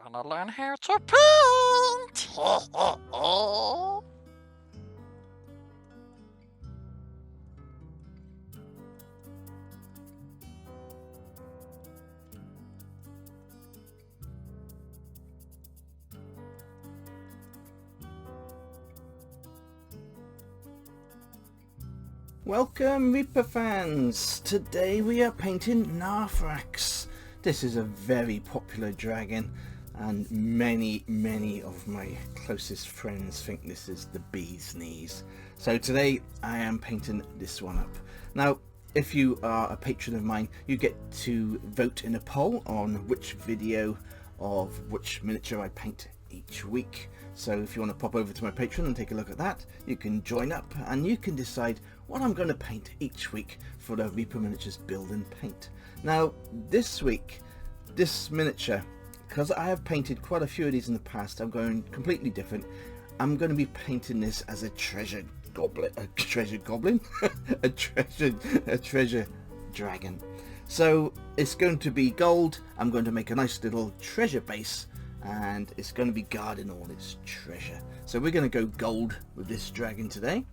gonna learn how to paint. Welcome Reaper fans! Today we are painting Narthrax. This is a very popular dragon and many of my closest friends think this is the bee's knees. So today I am painting this one up. Now if you are a patron of mine, you get to vote in a poll on which video of which miniature I paint each week. So if you want to pop over to my Patreon and take a look at that, you can join up and you can decide what I'm going to paint each week for the Reaper Miniatures Build and Paint. Now this week, this miniature, because I have painted quite a few of these in the past, I'm going completely different. I'm going to be painting this as a treasure goblin, a treasure dragon. So it's going to be gold. I'm going to make a nice little treasure base and it's going to be guarding all its treasure. So we're going to go gold with this dragon today.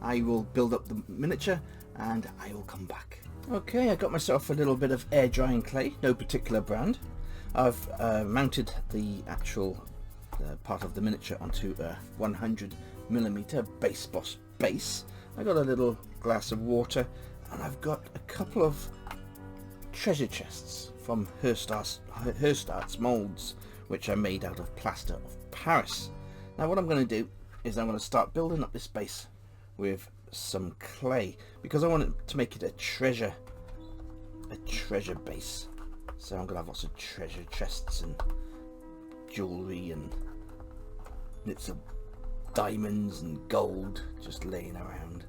I will build up the miniature and I will come back. Okay, I got myself a little bit of air drying clay, no particular brand. I've mounted the actual part of the miniature onto a 100mm base boss base. I got a little glass of water and I've got a couple of treasure chests from Herstart's molds, which are made out of plaster of Paris. Now what I'm going to do is I'm going to start building up this base with some clay because I want it to make it a treasure base. So I'm going to have lots of treasure chests and jewelry and bits of diamonds and gold just laying around.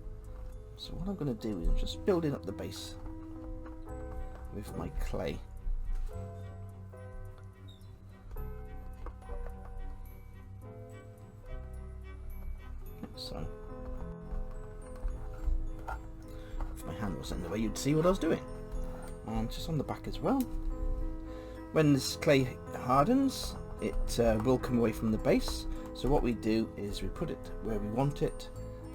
So what I'm going to do is I'm just building up the base with my clay. So if my hand was in the way, you'd see what I was doing. And just on the back as well. When this clay hardens, it will come away from the base. So what we do is we put it where we want it,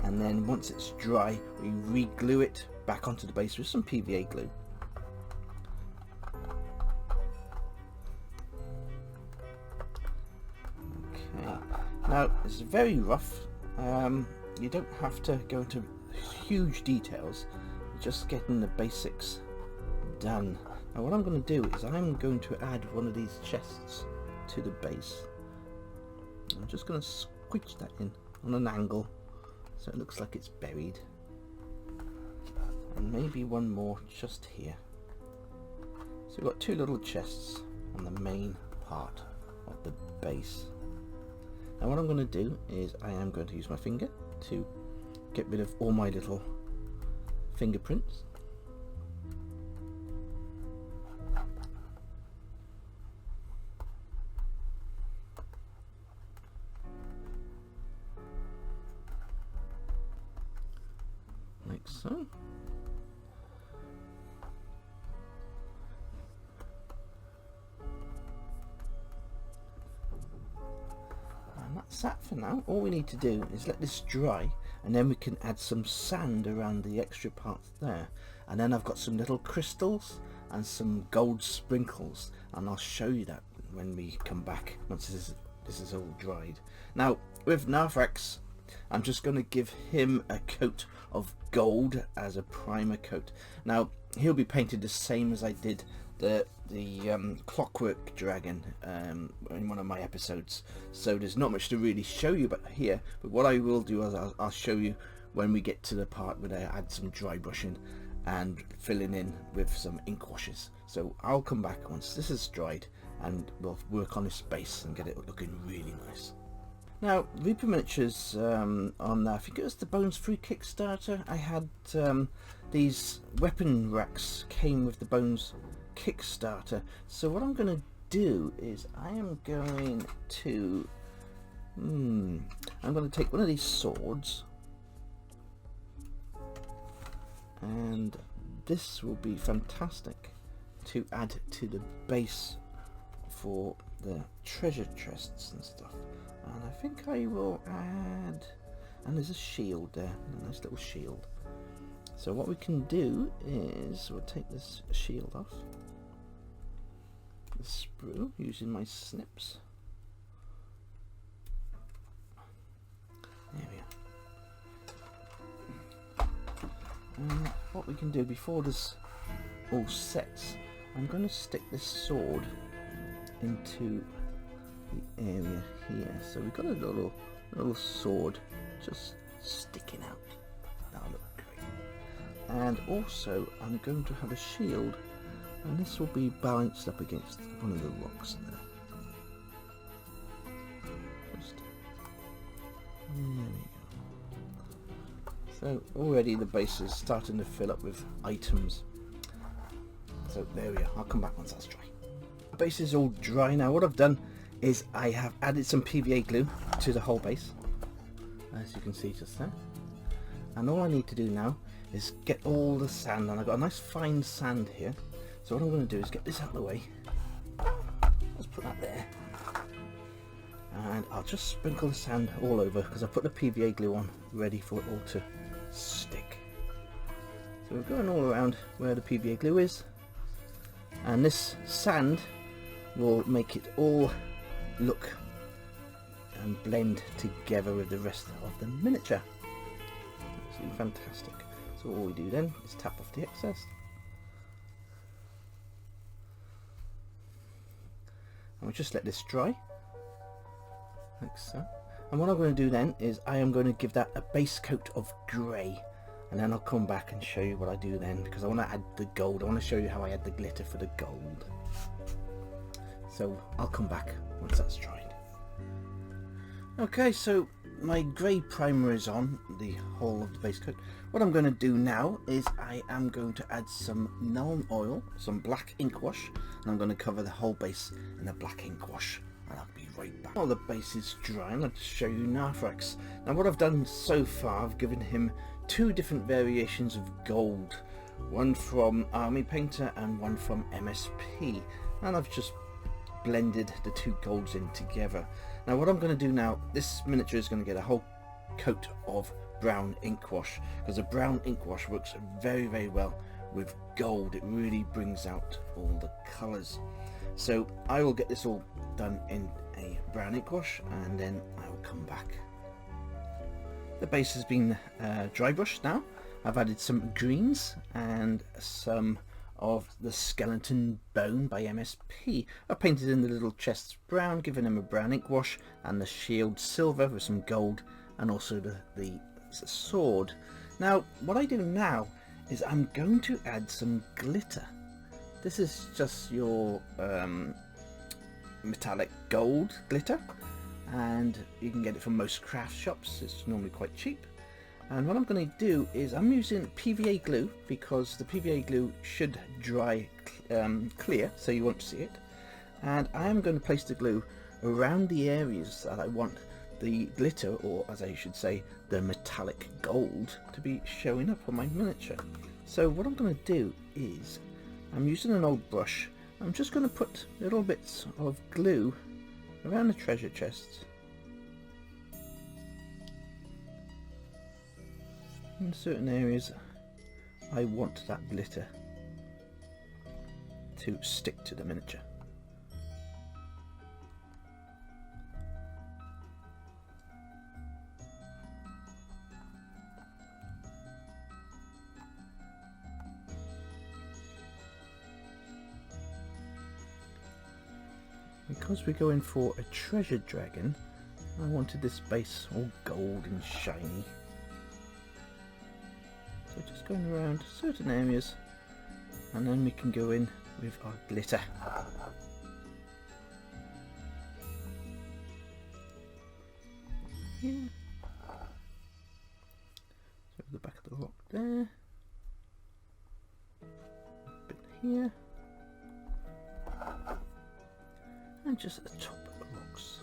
and then once it's dry, we re-glue it back onto the base with some PVA glue. Okay. Now it's very rough. You don't have to go into huge details, just getting the basics done. Now what I'm going to do is I'm going to add one of these chests to the base. I'm just going to squeeze that in on an angle so it looks like it's buried, and maybe one more just here. So we've got two little chests on the main part of the base. Now what I'm going to do is I am going to use my finger to get rid of all my little fingerprints. Like so. And that's that for now. All we need to do is let this dry, and then we can add some sand around the extra parts there. And then I've got some little crystals and some gold sprinkles, and I'll show you that when we come back once this is all dried. Now with Narthrax, I'm just going to give him a coat of gold as a primer coat. Now he'll be painted the same as I did the clockwork dragon in one of my episodes, so there's not much to really show you but here, but what I will do is I'll show you when we get to the part where I add some dry brushing and filling in with some ink washes. So I'll come back once this is dried and we'll work on this base and get it looking really nice. Now Reaper Miniatures, on I think it was the Bones Free Kickstarter, I had these weapon racks came with the Bones Kickstarter. So what I'm going to do is I am going to take one of these swords, and this will be fantastic to add to the base for the treasure chests and stuff. And I think I will add, and there's a shield there, a nice little shield. So what we can do is we'll take this shield off, the sprue, using my snips. There we are. And what we can do before this all sets, I'm going to stick this sword into the area here. So we've got a little sword just sticking out. That'll look great. And also I'm going to have a shield, and this will be balanced up against one of the rocks there. Just there we go. So already the base is starting to fill up with items. So there we are. I'll come back once that's dry. The base is all dry now. What I've done is I have added some PVA glue to the whole base, as you can see just there. And all I need to do now is get all the sand, and I've got a nice fine sand here. So what I'm going to do is get this out of the way. Let's put that there. And I'll just sprinkle the sand all over because I put the PVA glue on ready for it all to stick. So we're going all around where the PVA glue is. And this sand will make it all look and blend together with the rest of the miniature. Absolutely fantastic. So all we do then is tap off the excess. And we just let this dry, like so. And what I'm going to do then is I am going to give that a base coat of grey. And then I'll come back and show you what I do then, because I want to add the gold. I want to show you how I add the glitter for the gold. So I'll come back once that's dried. Okay, so my grey primer is on the whole of the base coat. What I'm going to do now is I am going to add some Nuln Oil, some black ink wash, and I'm going to cover the whole base in the black ink wash. And I'll be right back. While the base is dry, I'm going to show you Narthrax. Now what I've done so far, I've given him two different variations of gold, one from Army Painter and one from MSP, and I've just blended the two golds in together. Now what I'm going to do now, this miniature is going to get a whole coat of brown ink wash, because the brown ink wash works very well with gold. It really brings out all the colours. So I will get this all done in a brown ink wash, and then I will come back. The base has been dry brushed now. I've added some greens and some of the skeleton bone by MSP. I've painted in the little chests brown, given them a brown ink wash, and the shield silver with some gold, and also the sword. Now what I do now is I'm going to add some glitter. This is just your metallic gold glitter, and you can get it from most craft shops. It's normally quite cheap. And what I'm going to do is I'm using PVA glue, because the PVA glue should dry clear so you won't see it, and I am going to place the glue around the areas that I want the glitter, or as I should say, the metallic gold, to be showing up on my miniature. So what I'm going to do is I'm using an old brush. I'm just going to put little bits of glue around the treasure chests, in certain areas I want that glitter to stick to the miniature. Because we're going for a treasure dragon, I wanted this base all gold and shiny. So just going around certain areas, and then we can go in with our glitter. Here. So the back of the rock there. A bit here. And just at the top of the rocks.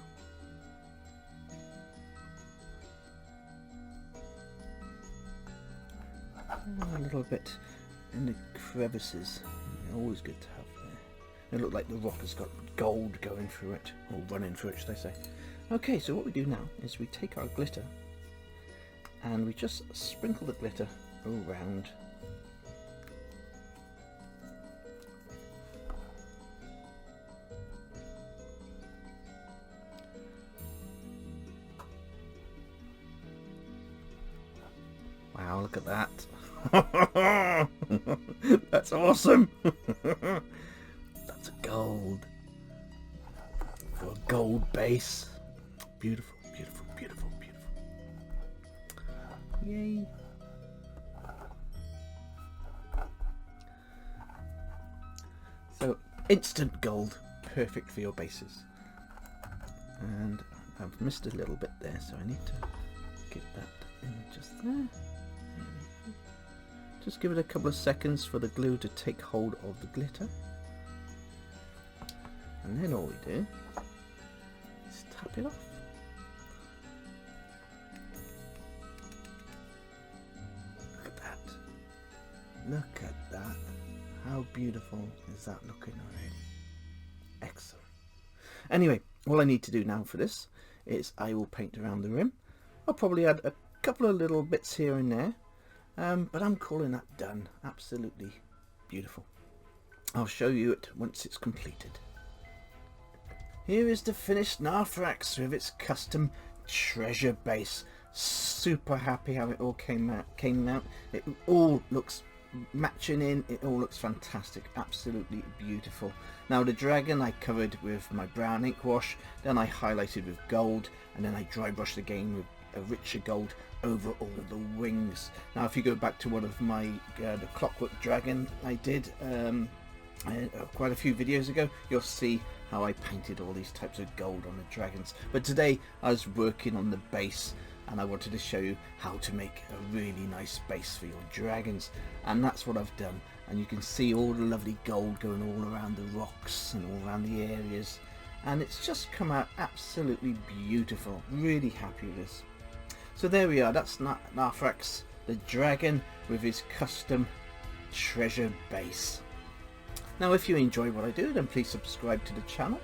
And a little bit in the crevices. Always good to have there. It looked like the rock has got gold going through it, or running through it, should I say. Okay, so what we do now is we take our glitter and we just sprinkle the glitter around. Wow, look at that. That's awesome. That's gold. For a gold base. Beautiful, beautiful, beautiful, beautiful. Yay. So, instant gold. Perfect for your bases. And I've missed a little bit there, so I need to get that in just there. Just give it a couple of seconds for the glue to take hold of the glitter. And then all we do is tap it off. Look at that. Look at that. How beautiful is that looking already? Excellent. Anyway, all I need to do now for this is I will paint around the rim. I'll probably add a couple of little bits here and there. But I'm calling that done. Absolutely beautiful. I'll show you it once it's completed. Here is the finished Narthrax with its custom treasure base. Super happy how it all came out. It all looks matching in. It all looks fantastic. Absolutely beautiful. Now the dragon I covered with my brown ink wash, then I highlighted with gold, and then I dry brushed again with a richer gold over all the wings. Now if you go back to one of my the clockwork dragon I did quite a few videos ago, you'll see how I painted all these types of gold on the dragons. But today I was working on the base and I wanted to show you how to make a really nice base for your dragons, and that's what I've done. And you can see all the lovely gold going all around the rocks and all around the areas, and it's just come out absolutely beautiful. Really happy with this. So there we are, that's Narthrax, the dragon with his custom treasure base. Now if you enjoy what I do, then please subscribe to the channel.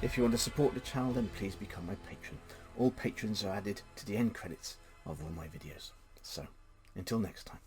If you want to support the channel, then please become my patron. All patrons are added to the end credits of all my videos. So, until next time.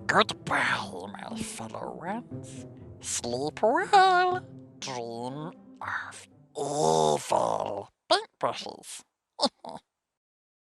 Goodbye, my fellow ones. Sleep well. Dream of evil paintbrushes.